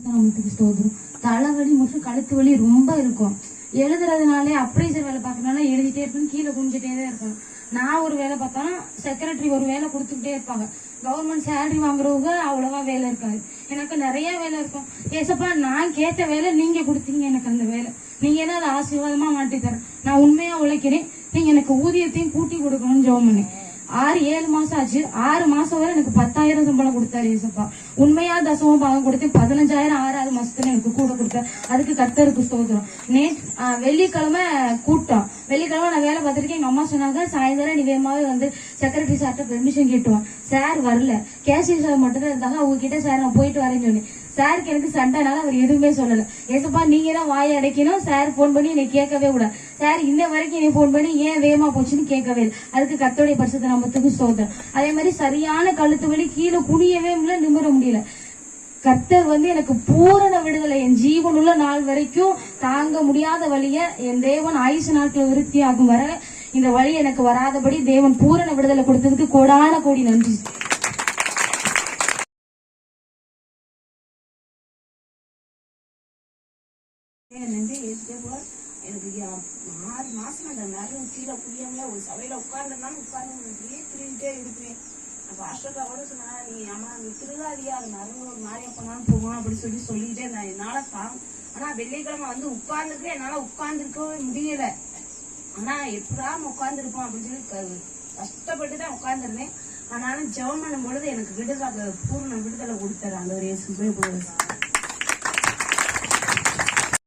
பரிசுத்தநாமத்துக்கு ஸ்தோத்திரம். தலைவலி மற்றும் கழுத்து வலி ரொம்ப இருக்கும். எழுதுறதுனாலே அப்ரைசர் வேலை பார்க்கறதுனால எழுதிட்டே இருப்பேன், கீழே குனிஞ்சிட்டே தான் இருக்கணும். நான் ஒரு வேலை பார்த்தாலும் செக்ரட்டரி ஒரு வேலை கொடுத்துக்கிட்டே இருப்பாங்க. கவர்மெண்ட் சேலரி வாங்குறவங்க அவ்வளவா வேலை இருக்காது. எனக்கு நிறைய வேலை இருக்கும். ஏசப்பா நான் கேட்ட வேலை நீங்க கொடுத்தீங்க, எனக்கு அந்த வேலை நீங்க என்ன அதை ஆசீர்வாதமா மாட்டி தரேன். நான் உண்மையா உழைக்கிறேன், நீங்க எனக்கு ஊதியத்தையும் கூட்டி கொடுக்கணும்னு ஜெபம் பண்ணேன். 6-7 மாசம் ஆச்சு. 6 மாசம் வரை எனக்கு 10,000 சம்பளம் கொடுத்தாரு ஏசப்பா. உண்மையா தசமம் பாகம் கொடுத்தேன். 15,000 6வது மாசத்துல எனக்கு கூட கொடுத்தாரு. அதுக்கு கர்த்தருக்கு ஸ்தோத்திரம். வெள்ளிக்கிழமை கூட்டம், வெள்ளிக்கிழமை நான் வேலை பார்த்திருக்கேன். எங்க அம்மா சொன்னாங்க சாயந்தரம் நீ வேகமாவே வந்து செக்ரட்டரி சார்ட்ட பெர்மிஷன் கேட்டுவான். சார் வரல, கேசியர் சார் மட்டும் தான் இருந்தாங்க. அவங்க கிட்ட சார் நான் போயிட்டு வரேன்னு சொன்னேன். சாருக்கு எனக்கு சண்டைனால அவர் எதுவுமே சொல்லல. ஏசப்பா நீங்க தான் வாயை அடைக்கணும். சார் போன் பண்ணி என்னை கேட்கவே கூடாது. சார் இன்ன வரைக்கும் என்னை போன் பண்ணி ஏன் வேகமா போச்சுன்னு கேட்கவே இல்லை. அதுக்கு கர்த்தருடைய பரிசுத்த நாமத்துக்கு ஸ்தோத்திரம். அதே மாதிரி சரியான கழுத்து வலி, கீழே குனியவே முடியல, நிமிர முடியல. கர்த்தர் வந்து எனக்கு பூரண விடுதலை, என் ஜீவனுள்ள நாள் வரைக்கும் தாங்க முடியாத வழிய என் தேவன் ஆயுசு நாட்கள் விருத்தி ஆகும் வர இந்த வழி எனக்கு வராதபடி தேவன் பூரண விடுதலை கொடுத்ததுக்கு கோடான கோடி நன்றி. எனக்கு 6 மாசம் அந்த நரம் கீழே புரியாமல ஒரு சபையில உட்கார்ந்துருந்தாலும் திரும்பிட்டே இருப்பேன். பாஸ்டர்க்கா கூட சொன்னா நீ அம்மா நீ திருகாதியா அது நரம்பு ஒரு மாதிரி அப்பனாலும் போவான் அப்படின்னு சொல்லிட்டே நான் என்னால ஆனா வெள்ளிக்கிழமை வந்து உட்கார்ந்துட்டு என்னால உட்கார்ந்துருக்கவே முடியல. ஆனா எப்படாம உட்கார்ந்துருப்போம் அப்படின்னு சொல்லி கஷ்டப்பட்டுதான் உட்கார்ந்துருந்தேன். ஆனாலும் ஜெபம் பண்ணும் பொழுது எனக்கு விடுதலை, பூர்ண விடுதலை கொடுத்தாரு அந்த ஒரு